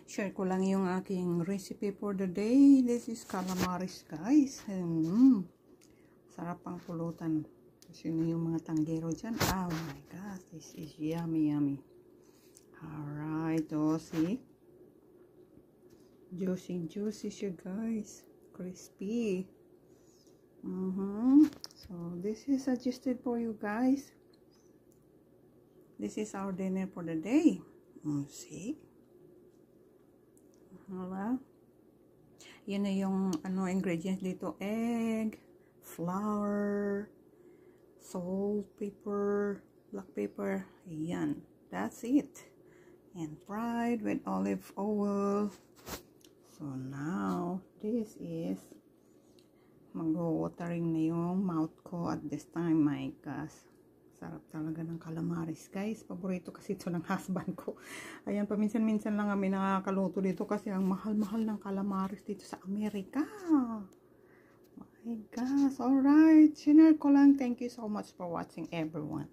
Share ko lang yung aking recipe for the day. This is calamaris, guys. Sarap pang pulutan. Sino yung mga tanggero dyan? Oh my gosh, this is yummy, yummy. Alright, oh, see? Juicy, juicy siya, guys. Crispy. So, this is suggested for you guys. This is our dinner for the day. See? Wala. Yan na yung ingredients dito. Egg, flour, salt, pepper, black pepper. Ayan. That's it. And fried with olive oil. So now, this is mag-watering na yung mouth ko at this time. My gosh. Sarap talaga ng calamaris, guys. Paborito kasi ito ng husband ko. Ayan, paminsan-minsan lang kami nakakaluto dito kasi ang mahal-mahal ng calamaris dito sa Amerika. My gosh. Alright. Share ko lang. Thank you so much for watching, everyone.